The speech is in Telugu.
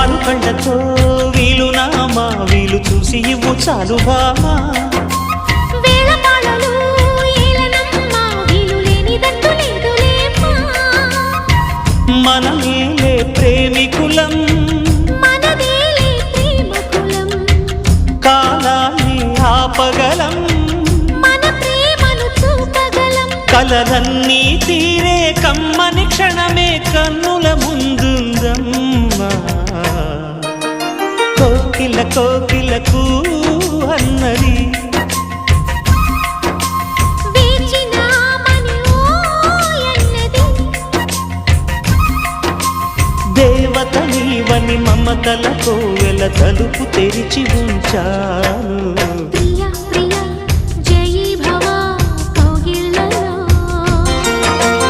పాలు కళ్ళతో వీలు నామా వీలు చూసి ఇవ్వు చాలు బామా మనమేలే ప్రేమికులం కాలాన్ని ఆపగలం కలలన్నీ తీరే కమ్మని క్షణమే కన్నుల ముందుందమ్మా కోకిల కోకిలకు అన్నది దేవత నీవని మమతల కోవెల తలుపు తెరిచి ఉంచాను